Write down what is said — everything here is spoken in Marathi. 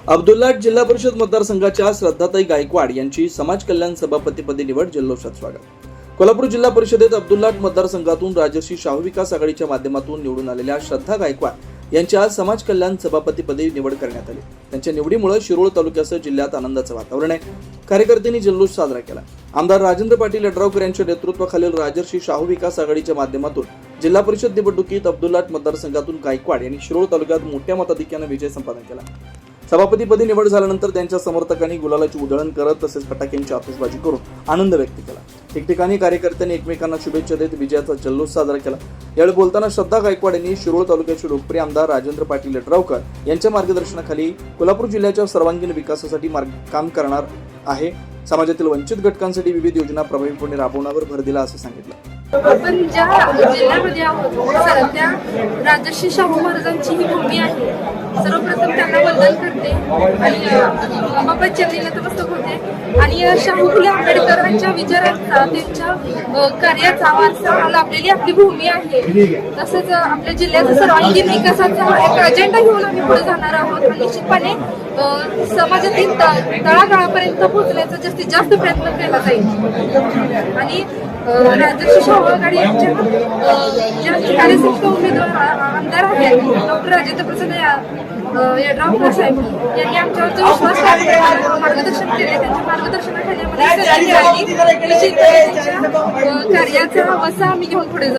अब्दुल्लाट जिल्हा परिषद मतदारसंघाच्या श्रद्धाताई गायकवाड यांची समाज कल्याण सभापतीपदी निवड जल्लोषात स्वागत। कोल्हापूर जिल्हा परिषदेत अब्दुल्लाट मतदारसंघातून राजर्षी शाहू विकास आघाडीच्या माध्यमातून निवडून आलेल्या श्रद्धा गायकवाड यांची आज समाज कल्याण सभापतीपदी निवड करण्यात आली। त्यांच्या निवडीमुळे शिरोळ तालुक्यासह जिल्ह्यात आनंदाचं वातावरण आहे। कार्यकर्त्यांनी जल्लोष साजरा केला। आमदार राजेंद्र पाटील यड्रावकर यांच्या नेतृत्वाखालील राजर्षी शाहू विकास आघाडीच्या माध्यमातून जिल्हा परिषद निवडणुकीत अब्दुल्लाट मतदारसंघातून गायकवाड यांनी शिरोळ तालुक्यात मोठ्या मताधिक्याने विजय संपादन केला। सभापतीपदी निवड झाल्यानंतर त्यांच्या समर्थकांनी गुलालाची उधळण करत तसेच फटाक्यांची आतिषबाजी करून आनंद व्यक्त केला। ठिकठिकाणी कार्यकर्त्यांनी एकमेकांना शुभेच्छा देत विजयाचा जल्लोष साजरा केला। यावेळी बोलताना श्रद्धा गायकवाड यांनी शिरोळ तालुक्याचे लोकप्रिय आमदार राजेंद्र पाटील यड्रावकर यांच्या मार्गदर्शनाखाली कोल्हापूर जिल्ह्याच्या सर्वांगीण विकासासाठी काम करणार आहे। समाजातील वंचित घटकांसाठी विविध योजना प्रभावीपणे राबवण्यावर भर दिला असं सांगितलं। आपण ज्या जिल्ह्यामध्ये आहोत त्या राजर्षी शाहू महाराजांची ही भूमी आहे। सर्वप्रथम त्यांना वंदन करते आणि बाबा चरणी नतमस्तक होते आणि शाहू फुले आंबेडकरांच्या विचारांचा त्यांच्या कार्याचा वारसा लाभलेली आपली भूमी आहे। तसंच आपल्या जिल्ह्याचा सर्वांगीण विकासाचा एक अजेंडा घेऊन आम्ही पुढे जाणार आहोत आणि निश्चितपणे समाजातील तळागाळापर्यंत पोहोचण्याचा जास्तीत जास्त प्रयत्न केला जाईल। आणि राजर्षी शाहू आघाडी यांच्या ज्या कार्यश्रेष्ठ उमेदवार आमदार आहेत डॉक्टर राजेंद्र प्रसाद यड्रावकर साहेब यांनी आमच्यावर जो विश्वास मार्गदर्शन केले त्यांच्या मार्गदर्शनाखाली आम्हाला कार्याचा वसा आम्ही घेऊन पुढे